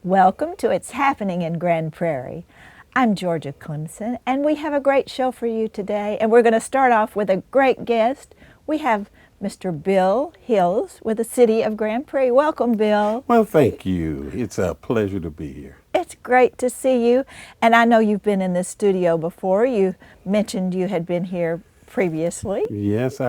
Welcome to It's Happening in Grand Prairie. I'm Georgia Clemson, and we have a great show for you today. And we're going to start off with a great guest. We have Mr. Bill Hills with the City of Grand Prairie. Welcome, Bill. Well, thank you. It's a pleasure to be here. It's great to see you. And I know you've been in this studio before. You mentioned you had been here previously. Yes,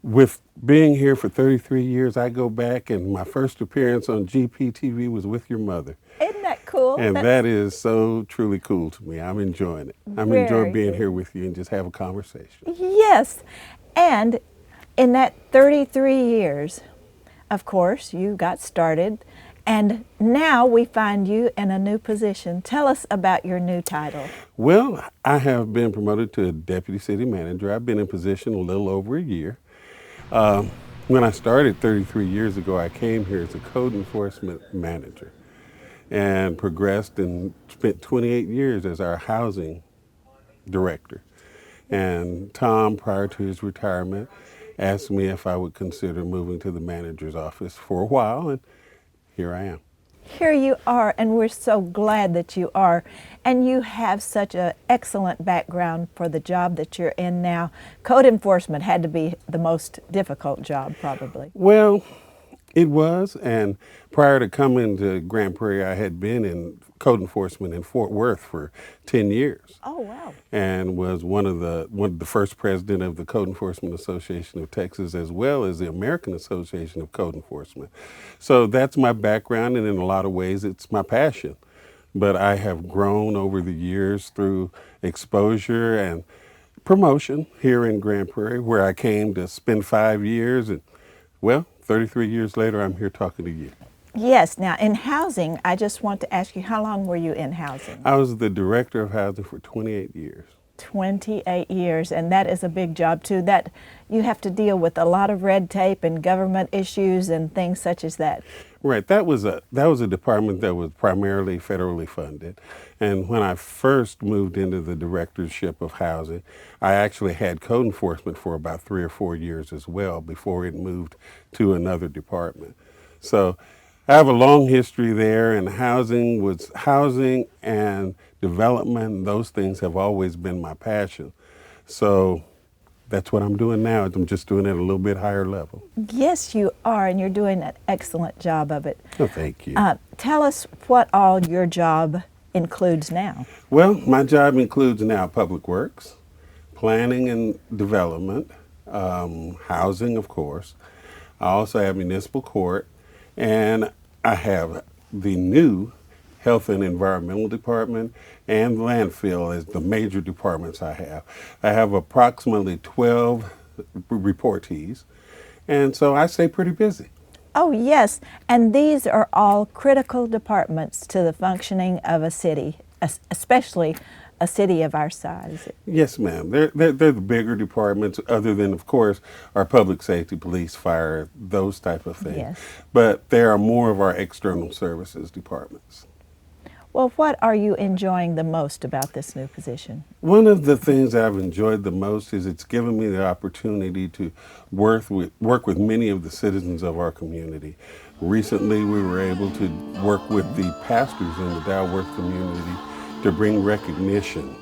with being here for 33 years, I go back, and my first appearance on GPTV was with your mother. Isn't that cool? And that is so truly cool to me. I'm enjoying it. I'm enjoying being here with you and just have a conversation. Yes. And in that 33 years, of course, you got started, and now we find you in a new position. Tell us about your new title. Well, I have been promoted to Deputy City Manager. I've been in position a little over a year. When I started 33 years ago, I came here as a code enforcement manager and progressed and spent 28 years as our housing director. And Tom, prior to his retirement, asked me if I would consider moving to the manager's office for a while, and here I am. Here you are, and we're so glad that you are. And you have such an excellent background for the job that you're in now. Code enforcement had to be the most difficult job, probably. Well, it was, and prior to coming to Grand Prairie, I had been in code enforcement in Fort Worth for 10 years. Oh, wow. And was one of the first president of the Code Enforcement Association of Texas, as well as the American Association of Code Enforcement. So that's my background, and in a lot of ways, it's my passion. But I have grown over the years through exposure and promotion here in Grand Prairie, where I came to spend 5 years, and well, 33 years later, I'm here talking to you. Yes. Now, in housing, I just want to ask you, how long were you in housing? I was the director of housing for 28 years. 28 years, and that is a big job, too. That you have to deal with a lot of red tape and government issues and things such as that. Right. That was a department that was primarily federally funded. And when I first moved into the directorship of housing, I actually had code enforcement for about 3 or 4 years as well before it moved to another department. So I have a long history there, and housing and development. Those things have always been my passion. So that's what I'm doing now. I'm just doing it at a little bit higher level. Yes, you are, and you're doing an excellent job of it. Oh, thank you. Tell us what all your job includes now. Well, my job includes now public works, planning and development, housing, of course. I also have municipal court, and I have the new Health and Environmental Department and landfill as the major departments I have. I have approximately 12 reportees, and so I stay pretty busy. Oh, yes, and these are all critical departments to the functioning of a city, especially a city of our size. Yes, ma'am. They're the bigger departments, other than, of course, our public safety, police, fire, those type of things. Yes. But they are more of our external services departments. Well, what are you enjoying the most about this new position? One of the things I've enjoyed the most is it's given me the opportunity to work with many of the citizens of our community. Recently, we were able to work with the pastors in the Dalworth community to bring recognition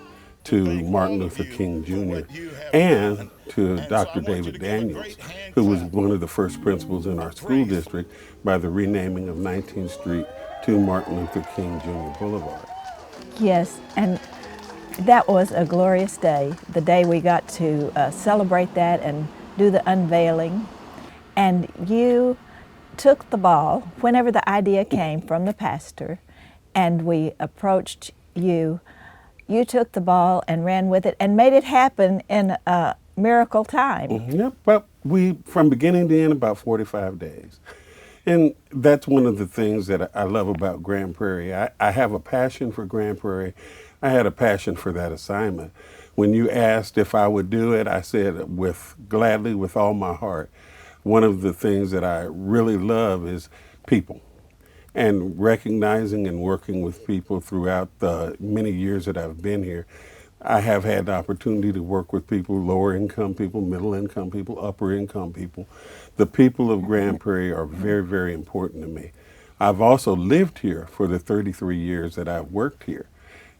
to Martin Luther King Jr. and to Dr. David Daniels, who was one of the first principals in our school district by the renaming of 19th Street to Martin Luther King Jr. Boulevard. Yes, and that was a glorious day, the day we got to celebrate that and do the unveiling. And you took the ball whenever the idea came from the pastor, and we approached you. You took the ball and ran with it and made it happen in a miracle time. Yep, but from beginning to end, about 45 days. And that's one of the things that I love about Grand Prairie. I have a passion for Grand Prairie. I had a passion for that assignment. When you asked if I would do it, I said gladly, with all my heart. One of the things that I really love is people, and recognizing and working with people throughout the many years that I've been here. I have had the opportunity to work with people, lower income people, middle income people, upper income people. The people of Grand Prairie are very, very important to me. I've also lived here for the 33 years that I've worked here.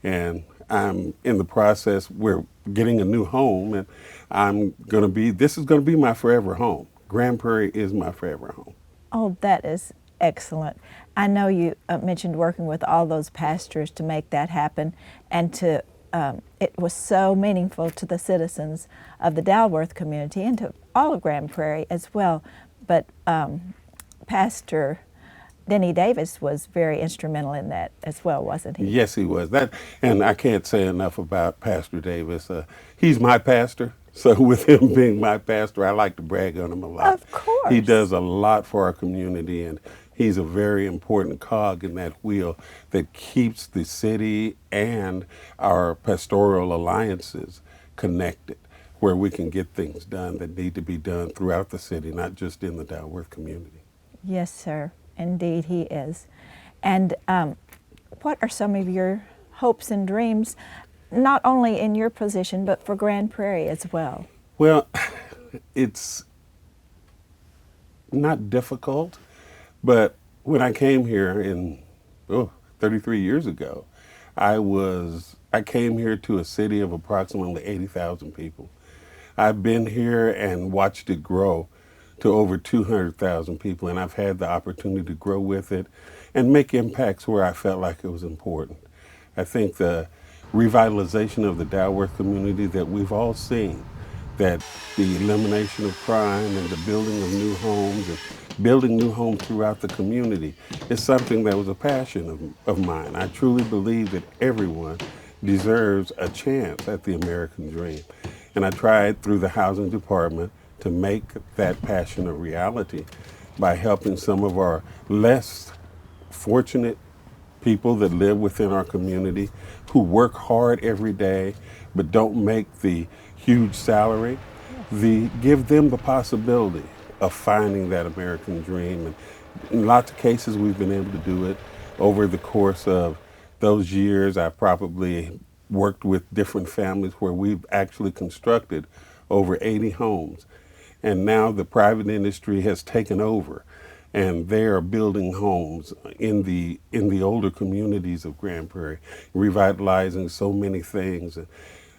And I'm in the process, we're getting a new home, and this is going to be my forever home. Grand Prairie is my forever home. Oh, that is excellent. I know you mentioned working with all those pastors to make that happen, and it was so meaningful to the citizens of the Dalworth community and to all of Grand Prairie as well. But Pastor Denny Davis was very instrumental in that as well, wasn't he? Yes, he was. And I can't say enough about Pastor Davis. He's my pastor, so with him being my pastor, I like to brag on him a lot. Of course. He does a lot for our community, and he's a very important cog in that wheel that keeps the city and our pastoral alliances connected, where we can get things done that need to be done throughout the city, not just in the Dalworth community. Yes, sir. Indeed, he is. And what are some of your hopes and dreams, not only in your position, but for Grand Prairie as well? Well, it's not difficult, but when I came here 33 years ago, I came here to a city of approximately 80,000 people. I've been here and watched it grow to over 200,000 people, and I've had the opportunity to grow with it and make impacts where I felt like it was important. I think the revitalization of the Dalworth community that we've all seen, that the elimination of crime and the building of new homes and building new homes throughout the community is something that was a passion of mine. I truly believe that everyone deserves a chance at the American dream. And I tried through the housing department to make that passion a reality by helping some of our less fortunate people that live within our community who work hard every day but don't make the huge salary, give them the possibility of finding that American dream. And in lots of cases we've been able to do it. Over the course of those years, I probably worked with different families where we've actually constructed over 80 homes. And now the private industry has taken over, and they are building homes in the older communities of Grand Prairie, revitalizing so many things. And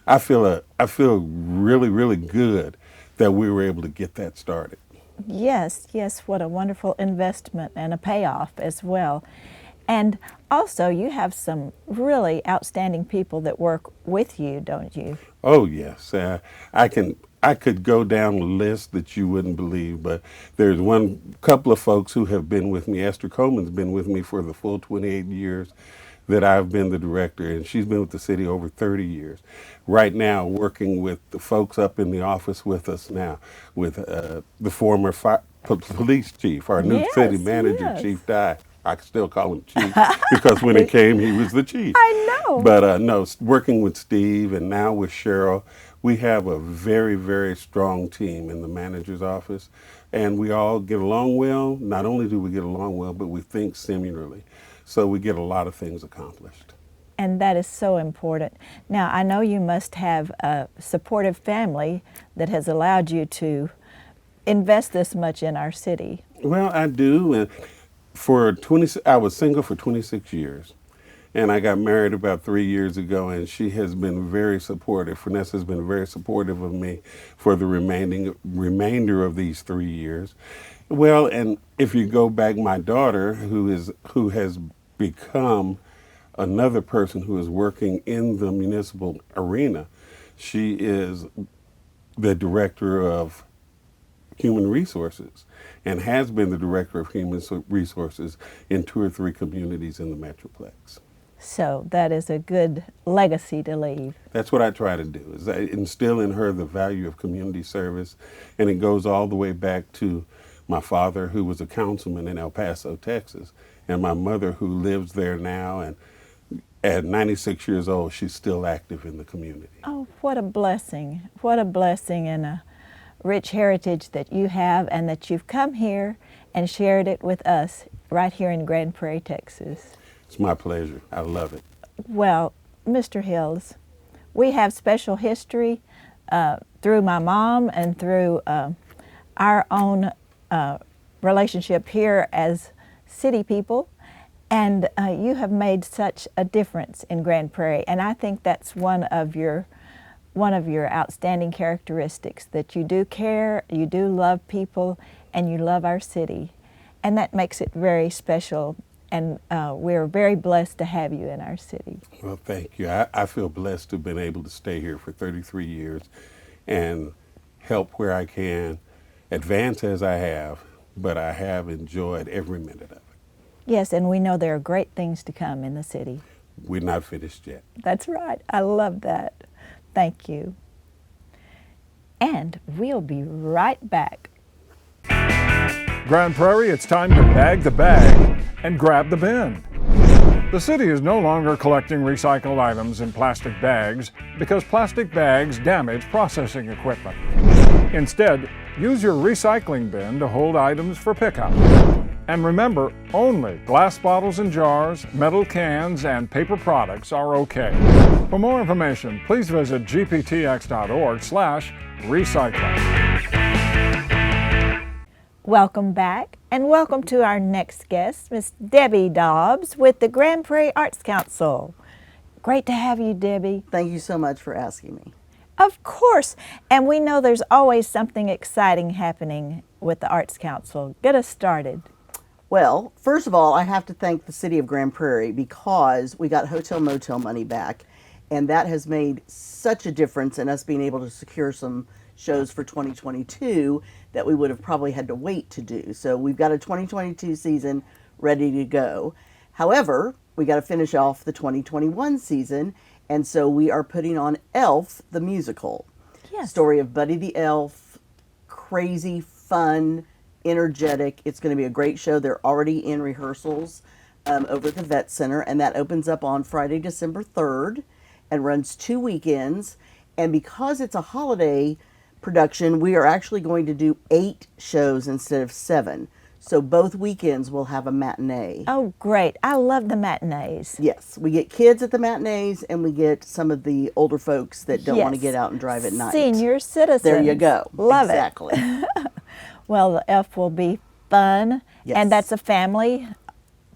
I feel really, really good that we were able to get that started. Yes, what a wonderful investment and a payoff as well. And also, you have some really outstanding people that work with you, don't you? Oh, yes. I could go down a list that you wouldn't believe, but there's couple of folks who have been with me. Esther Coleman's been with me for the full 28 years that I've been the director, and she's been with the city over 30 years. Right now, working with the folks up in the office with us now, with the former police chief, our new city manager, Chief Dye. I can still call him Chief because when he came, he was the chief. I know. But no, working with Steve and now with Cheryl, we have a very, very strong team in the manager's office, and we all get along well. Not only do we get along well, but we think similarly. So we get a lot of things accomplished. And that is so important. Now, I know you must have a supportive family that has allowed you to invest this much in our city. Well, I do. And I was single for 26 years. And I got married about 3 years ago, and she has been very supportive. Vanessa has been very supportive of me for the remainder of these 3 years. Well, and if you go back, my daughter, who has become another person who is working in the municipal arena, she is the director of human resources and has been the director of human resources in 2 or 3 communities in the Metroplex. So that is a good legacy to leave. That's what I try to do, is I instill in her the value of community service, and it goes all the way back to my father, who was a councilman in El Paso, Texas, and my mother, who lives there now, and at 96 years old, she's still active in the community. Oh, what a blessing. What a blessing and a rich heritage that you have, and that you've come here and shared it with us right here in Grand Prairie, Texas. It's my pleasure. I love it. Well, Mr. Hills, we have special history through my mom and through our own relationship here as city people, and you have made such a difference in Grand Prairie. And I think that's one of your outstanding characteristics, that you do care, you do love people, and you love our city. And that makes it very special, and we're very blessed to have you in our city. Well, thank you. I feel blessed to have been able to stay here for 33 years and help where I can, advance as I have, but I have enjoyed every minute of it. Yes, and we know there are great things to come in the city. We're not finished yet. That's right. I love that. Thank you. And we'll be right back. Grand Prairie, it's time to bag the bag and grab the bin. The city is no longer collecting recycled items in plastic bags because plastic bags damage processing equipment. Instead, use your recycling bin to hold items for pickup. And remember, only glass bottles and jars, metal cans, and paper products are okay. For more information, please visit gptx.org/recycling. Welcome back, and welcome to our next guest, Miss Debbie Dobbs with the Grand Prairie Arts Council. Great to have you, Debbie. Thank you so much for asking me. Of course, and we know there's always something exciting happening with the Arts Council. Get us started. Well, first of all, I have to thank the city of Grand Prairie because we got hotel motel money back, and that has made such a difference in us being able to secure some shows for 2022 that we would have probably had to wait to do. So we've got a 2022 season ready to go. However, we got to finish off the 2021 season, and so we are putting on Elf the musical. Yes. Story of Buddy the Elf, crazy, fun, energetic. It's going to be a great show. They're already in rehearsals over at the Vet Center, and that opens up on Friday, December 3rd and runs 2 weekends. And because it's a holiday production, we are actually going to do 8 shows instead of 7. So both weekends will have a matinee. Oh, great. I love the matinees. Yes, we get kids at the matinees, and we get some of the older folks that don't want to Yes. get out and drive at night. Senior citizens. There you go. Love exactly. it. Well, the Elf will be fun, Yes. and that's a family,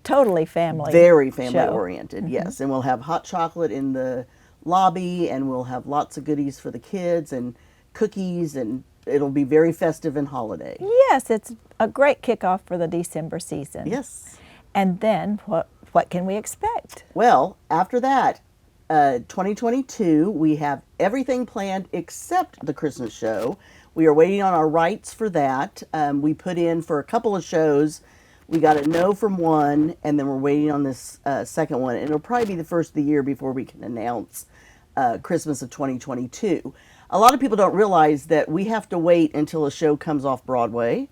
totally family. Very family show. oriented, yes. And we'll have hot chocolate in the lobby, and we'll have lots of goodies for the kids and cookies, and it'll be very festive and holiday. Yes, it's a great kickoff for the December season. Yes. And then what can we expect? Well, after that, 2022, we have everything planned except the Christmas show. We are waiting on our rights for that. We put in for a couple of shows. We got a no from one, and then we're waiting on this second one. And it'll probably be the first of the year before we can announce Christmas of 2022. A lot of people don't realize that we have to wait until a show comes off Broadway.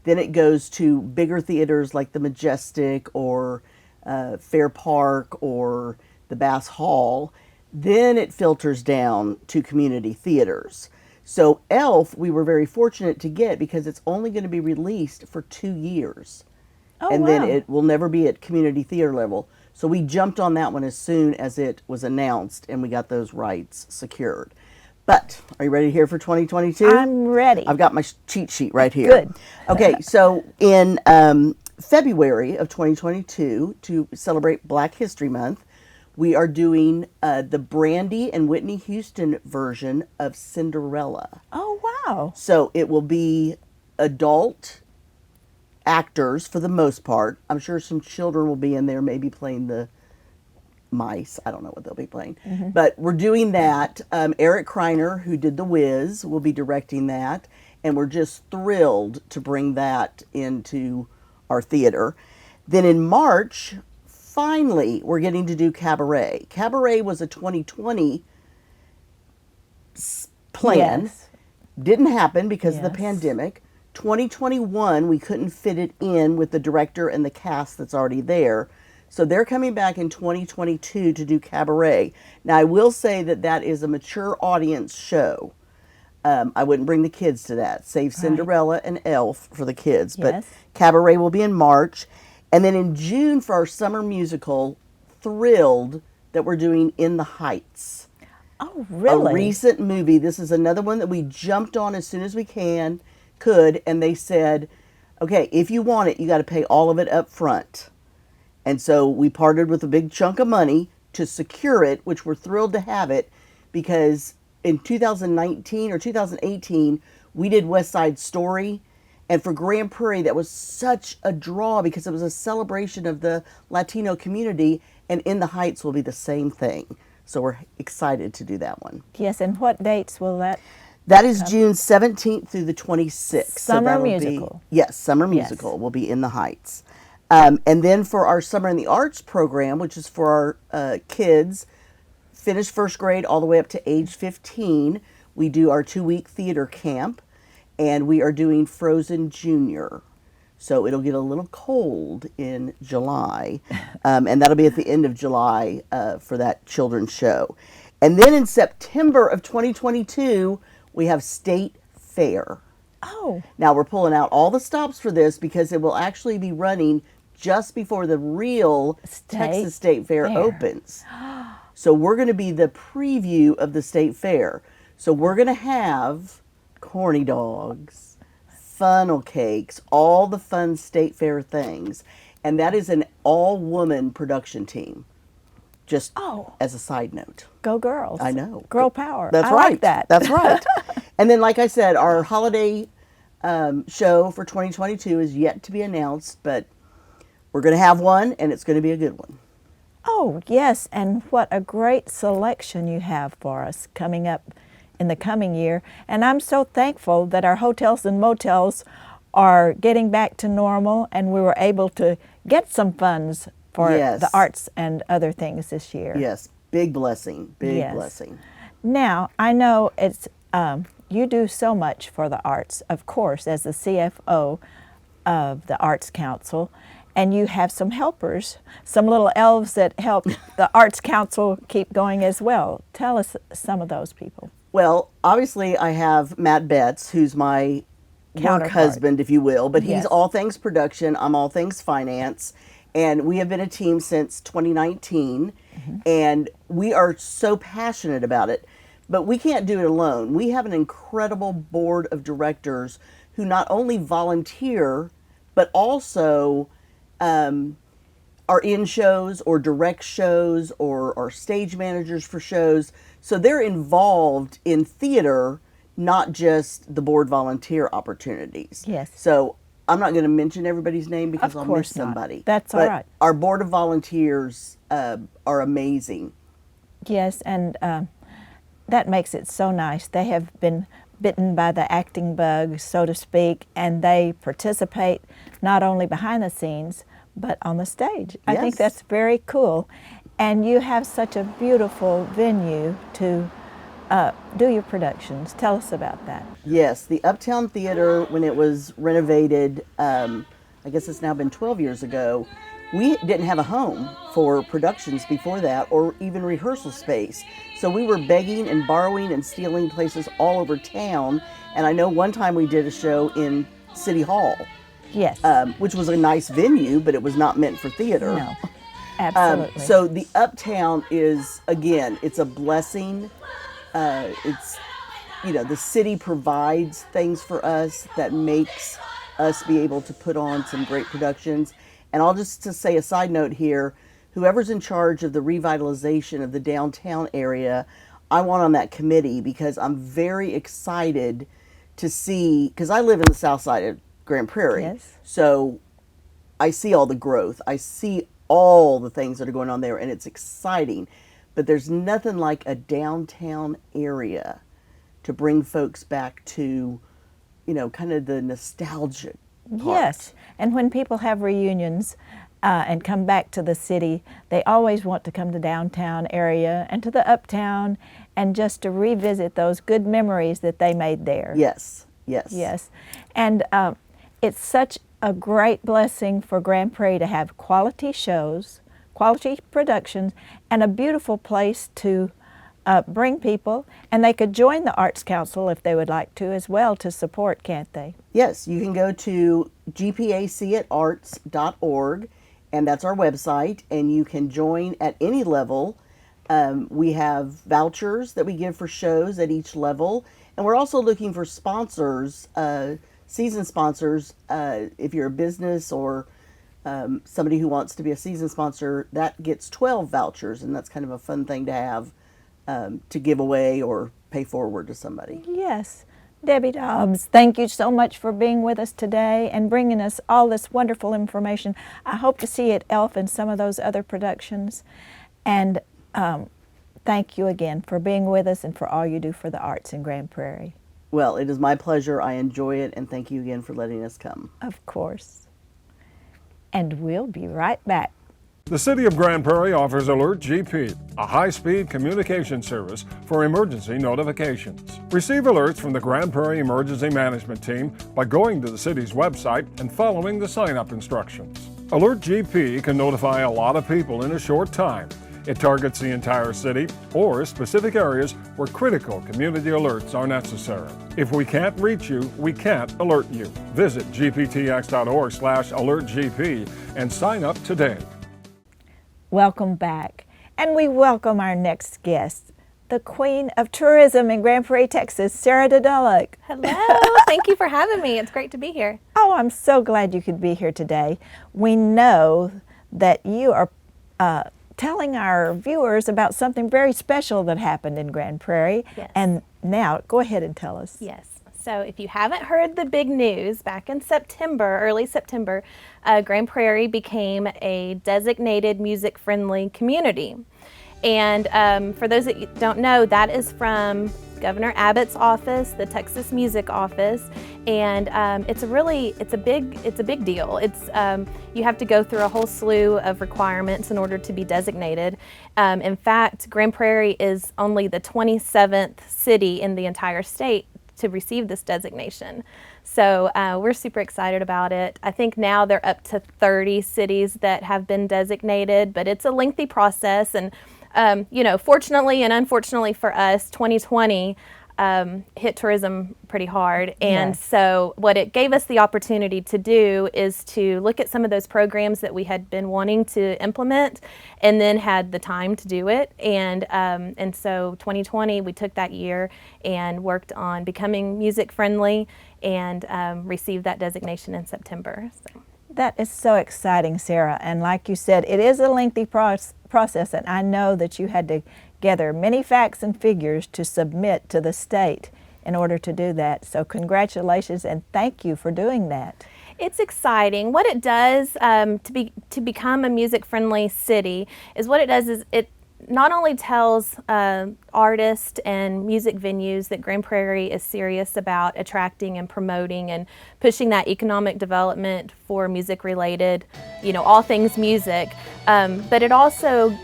Then it goes to bigger theaters like the Majestic or Fair Park or the Bass Hall. Then it filters down to community theaters. So Elf, we were very fortunate to get because it's only going to be released for 2 years. Oh, and wow. then it will never be at community theater level. So we jumped on that one as soon as it was announced, and we got those rights secured. But are you ready to hear for 2022? I'm ready. I've got my cheat sheet right here. Good. Okay, so in February of 2022, to celebrate Black History Month, we are doing the Brandy and Whitney Houston version of Cinderella. Oh, wow. So it will be adult actors for the most part. I'm sure some children will be in there, maybe playing the mice. I don't know what they'll be playing. But we're doing that. Eric Kreiner, who did The Wiz, will be directing that. And we're just thrilled to bring that into our theater. Then in March, finally, we're getting to do Cabaret. Cabaret was a 2020 plan. Yes. Didn't happen because of the Yes. pandemic. 2021, we couldn't fit it in with the director and the cast that's already there. So they're coming back in 2022 to do Cabaret. Now, I will say that that is a mature audience show. I wouldn't bring the kids to that. Save Cinderella and Elf for the kids. But Yes. Cabaret will be in March. And then in June for our summer musical, thrilled that we're doing In the Heights. Oh, really? A recent movie. This is another one that we jumped on as soon as we could, and they said, Okay, if you want it, you got to pay all of it up front. And so we parted with a big chunk of money to secure it, which we're thrilled to have it, because in 2019 or 2018, we did West Side Story. And for Grand Prairie, that was such a draw because it was a celebration of the Latino community, and In the Heights will be the same thing. So we're excited to do that one. Yes, and what dates will that? That is June 17th through the 26th. Summer that'll musical. Yes, Summer Yes. Musical will be In the Heights. And then for our Summer in the Arts program, which is for our kids, finish first grade all the way up to age 15, we do our 2-week theater camp, and we are doing Frozen Junior. So it'll get a little cold in July, and that'll be at the end of July for that children's show. And then in September of 2022, we have State Fair. Oh, Now we're pulling out all the stops for this because it will actually be running just before the real Texas State Fair opens. So we're going to be the preview of the State Fair. So we're going to have corny dogs, funnel cakes, all the fun State Fair things. And that is an all-woman production team. Just as a side note. go girls. I know. Girl power. That's I right. like that. That's right. And then, like I said, our holiday show for 2022 is yet to be announced, but we're going to have one, and it's going to be a good one. Oh, yes, and what a great selection you have for us coming up in the coming year. And I'm so thankful that our hotels and motels are getting back to normal, and we were able to get some funds for the arts and other things this year. Yes, big blessing, big Yes. blessing. Now, I know it's you do so much for the arts, of course, as the CFO of the Arts Council, and you have some helpers, some little elves that help the Arts Council keep going as well. Tell us some of those people. Well, obviously, I have Matt Betts, who's my work Counterpart. husband, if you will, but he's Yes. all things production, I'm all things finance, and we have been a team since 2019, and we are so passionate about it, but we can't do it alone. We have an incredible board of directors who not only volunteer, but also are in shows or direct shows or are stage managers for shows. So they're involved in theater, not just the board volunteer opportunities. Yes. So I'm not going to mention everybody's name because Of I'll course miss not. somebody. That's all But right. Our board of volunteers are amazing. Yes, and that makes it so nice. They have been bitten by the acting bug, so to speak, and they participate not only behind the scenes, but on the stage. I think Yes. that's very cool. And you have such a beautiful venue to do your productions. Tell us about that. Yes, the Uptown Theater, when it was renovated, I guess it's now been 12 years ago, we didn't have a home for productions before that or even rehearsal space. So we were begging and borrowing and stealing places all over town. And I know one time we did a show in City Hall, Yes. which was a nice venue, but it was not meant for theater. No, absolutely. So the Uptown is, again, it's a blessing. It's, the city provides things for us that makes us be able to put on some great productions. And I'll just to say a side note here, whoever's in charge of the revitalization of the downtown area, I want on that committee because I'm very excited to see, because I live in the south side of Grand Prairie. Yes. So I see all the growth. I see all the things that are going on there, and it's exciting. But there's nothing like a downtown area to bring folks back to, kind of the nostalgic part. Yes, and when people have reunions and come back to the city, they always want to come to downtown area and to the Uptown and just to revisit those good memories that they made there. Yes, yes. Yes, and it's such a great blessing for Grand Prairie to have quality shows, quality productions, and a beautiful place to bring people, and they could join the Arts Council if they would like to as well to support, can't they? Yes, you can go to gpacarts.org, and that's our website, and you can join at any level. We have vouchers that we give for shows at each level, and we're also looking for sponsors season sponsors, if you're a business or somebody who wants to be a season sponsor, that gets 12 vouchers, and that's kind of a fun thing to have to give away or pay forward to somebody. Yes. Debbie Dobbs, thank you so much for being with us today and bringing us all this wonderful information. I hope to see you at ELF and some of those other productions. And thank you again for being with us and for all you do for the arts in Grand Prairie. Well, it is my pleasure. I enjoy it, and thank you again for letting us come. Of course. And we'll be right back. The City of Grand Prairie offers Alert GP, a high-speed communication service for emergency notifications. Receive alerts from the Grand Prairie Emergency Management Team by going to the city's website and following the sign-up instructions. Alert GP can notify a lot of people in a short time. It targets the entire city or specific areas where critical community alerts are necessary. If we can't reach you, we can't alert you. Visit gptx.org/alertgp and sign up today. Welcome back. And we welcome our next guest, the Queen of Tourism in Grand Prairie, Texas, Sarah Dudullock. Hello, thank you for having me. It's great to be here. Oh, I'm so glad you could be here today. We know that you are telling our viewers about something very special that happened in Grand Prairie. Yes. And now, go ahead and tell us. Yes. So if you haven't heard the big news, back in September, early September, Grand Prairie became a designated music-friendly community. And for those that don't know, that is from Governor Abbott's office, the Texas Music Office, and it's a big deal. It's you have to go through a whole slew of requirements in order to be designated. In fact, Grand Prairie is only the 27th city in the entire state to receive this designation. So we're super excited about it. I think now they're up to 30 cities that have been designated, but it's a lengthy process. And fortunately and unfortunately for us, 2020 hit tourism pretty hard. And Yes. so what it gave us the opportunity to do is to look at some of those programs that we had been wanting to implement and then had the time to do it. And so 2020, we took that year and worked on becoming music friendly and received that designation in September. So. That is so exciting, Sarah. And like you said, it is a lengthy process, and I know that you had to gather many facts and figures to submit to the state in order to do that. So congratulations and thank you for doing that. It's exciting. What it does to become a music-friendly city is what it does is it not only tells artists and music venues that Grand Prairie is serious about attracting and promoting and pushing that economic development for music-related, all things music, but it also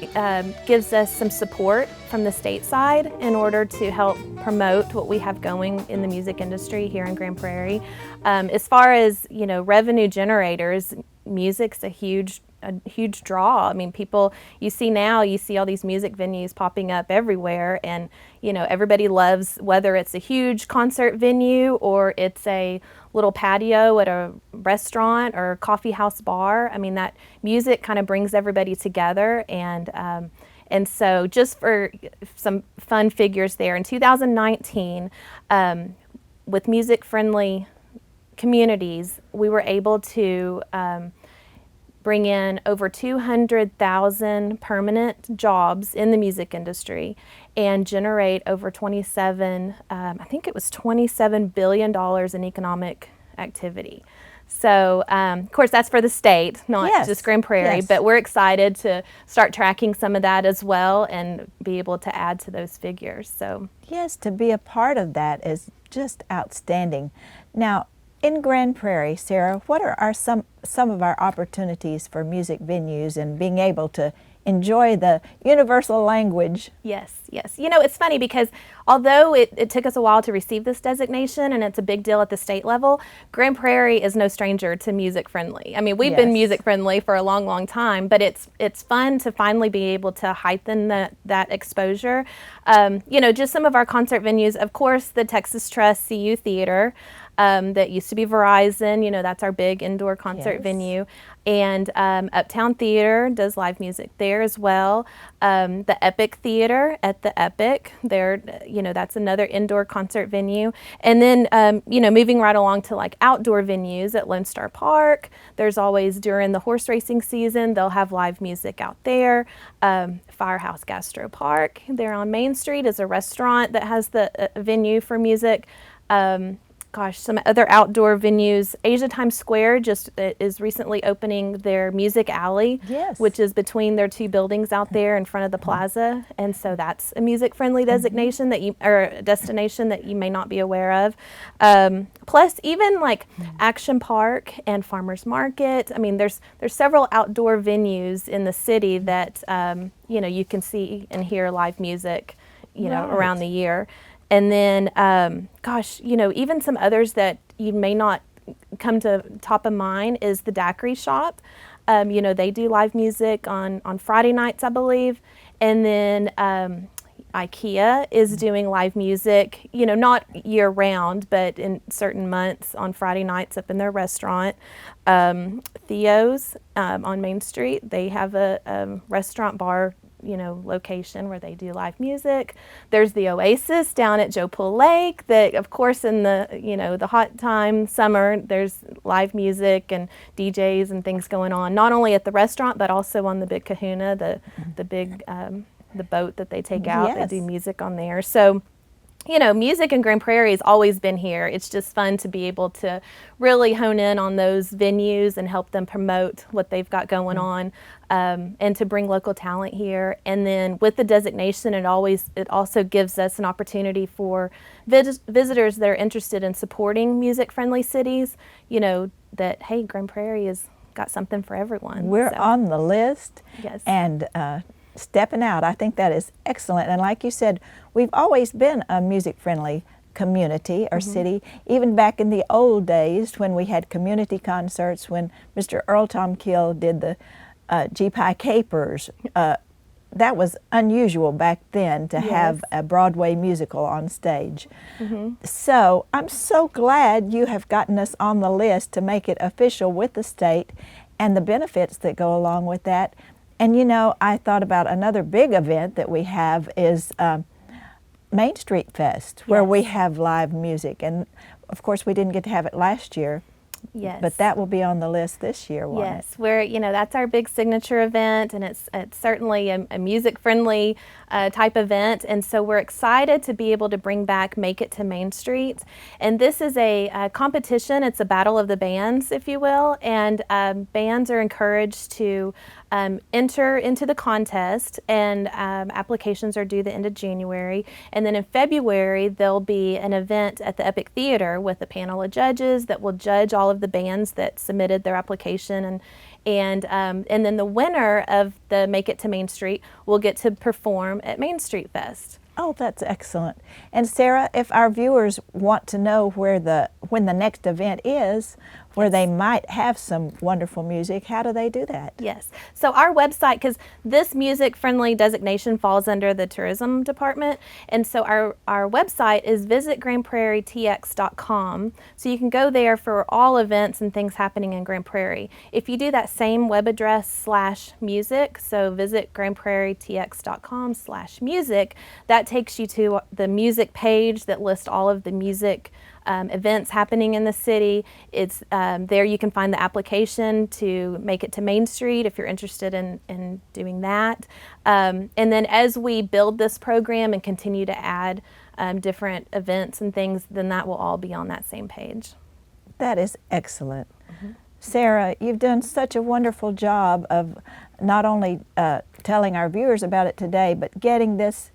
gives us some support from the state side in order to help promote what we have going in the music industry here in Grand Prairie. As far as, revenue generators, music's a huge draw. I mean, you see all these music venues popping up everywhere, and everybody loves, whether it's a huge concert venue or it's a little patio at a restaurant or coffee house bar. I mean, that music kind of brings everybody together, and so just for some fun figures there, in 2019, with music-friendly communities, we were able to bring in over 200,000 permanent jobs in the music industry and generate over $27 billion in economic activity. So, of course, that's for the state, not just Grand Prairie, Yes. but we're excited to start tracking some of that as well and be able to add to those figures. So, Yes, to be a part of that is just outstanding. Now, in Grand Prairie, Sarah, what are some of our opportunities for music venues and being able to enjoy the universal language? Yes. It's funny because although it took us a while to receive this designation and it's a big deal at the state level, Grand Prairie is no stranger to music friendly. I mean, we've been Yes. music friendly for a long, long time, but it's fun to finally be able to heighten that exposure. Just some of our concert venues, of course, the Texas Trust CU Theater. that used to be Verizon. You know, that's our big indoor concert Yes. venue. And Uptown Theater does live music there as well. The Epic Theater at the Epic, there, you know, that's another indoor concert venue. And then, you know, moving right along to like outdoor venues at Lone Star Park. There's always, during the horse racing season, they'll have live music out there. Firehouse Gastro Park, there on Main Street, is a restaurant that has the venue for music. Some other outdoor venues. Asia Times Square just is recently opening their music alley, Yes. which is between their two buildings out there in front of the plaza, and so that's a music-friendly designation that you, or a destination that you may not be aware of. Plus, even like Action Park and Farmers Market. I mean, there's several outdoor venues in the city that you know, you can see and hear live music, you know, Right. around the year. And then, you know, even some others that you may not come to top of mind is the Daiquiri Shop. You know, they do live music on Friday nights, I believe. And then IKEA is doing live music, you know, not year round, but in certain months on Friday nights up in their restaurant. Theo's on Main Street, they have a restaurant bar, you know, location where they do live music. There's the Oasis down at Joe Pool Lake that, of course, in the, you know, the hot time, summer, there's live music and DJs and things going on, not only at the restaurant, but also on the Big Kahuna, the big, the boat that they take out. Yes. They do music on there. So, you know, music in Grand Prairie has always been here. It's just fun to be able to really hone in on those venues and help them promote what they've got going on, and to bring local talent here. And then with the designation, it also gives us an opportunity for visitors that are interested in supporting music-friendly cities, you know, that, hey, Grand Prairie has got something for everyone. We're So, on the list. Yes. And stepping out, I think that is excellent. And like you said, we've always been a music-friendly community or city, even back in the old days when we had community concerts, when Mr. Earl Tom Kill did the GPI Capers. That was unusual back then to have a Broadway musical on stage. So I'm so glad you have gotten us on the list to make it official with the state and the benefits that go along with that. And you know, I thought about another big event that we have is Main Street Fest, where we have live music. And of course, we didn't get to have it last year. Yes. But that will be on the list this year, won't Yes, where, you know, that's our big signature event, and it's certainly a music-friendly type event, and so we're excited to be able to bring back Make It to Main Street. And this is a competition. It's a battle of the bands, if you will, and bands are encouraged to enter into the contest, and applications are due the end of January. And then in February, there'll be an event at the Epic Theater with a panel of judges that will judge all of the bands that submitted their application, and then the winner of the Make It to Main Street will get to perform at Main Street Fest. Oh, that's excellent. And Sarah, if our viewers want to know when the next event is, where they might have some wonderful music, how do they do that? Yes. So our website, because this music-friendly designation falls under the tourism department, and so our website is visitgrandprairietx.com. So you can go there for all events and things happening in Grand Prairie. If you do that same web address /music, so visitgrandprairietx.com/music, that takes you to the music page that lists all of the music events happening in the city. It's there you can find the application to Make It to Main Street if you're interested in doing that. And then as we build this program and continue to add different events and things, then that will all be on that same page. That is excellent. Sarah, you've done such a wonderful job of not only telling our viewers about it today, but getting this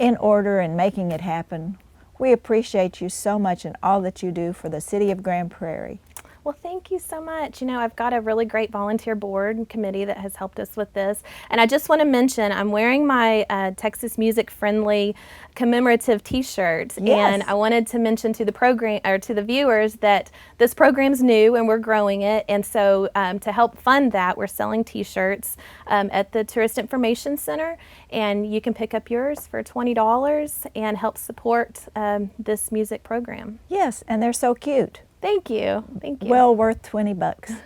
in order and making it happen. We appreciate you so much and all that you do for the city of Grand Prairie. Well, thank you so much. You know, I've got a really great volunteer board and committee that has helped us with this. And I just want to mention, I'm wearing my Texas Music Friendly commemorative T-shirt. Yes. And I wanted to mention to the program or to the viewers that this program's new and we're growing it. And so to help fund that, we're selling T-shirts at the Tourist Information Center. And you can pick up yours for $20 and help support this music program. Yes, and they're so cute. Thank you. Thank you. Well worth $20.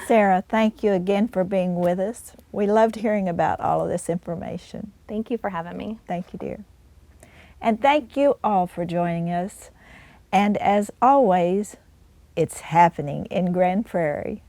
Sarah, thank you again for being with us. We loved hearing about all of this information. Thank you for having me. Thank you, dear. And thank you all for joining us. And as always, it's happening in Grand Prairie.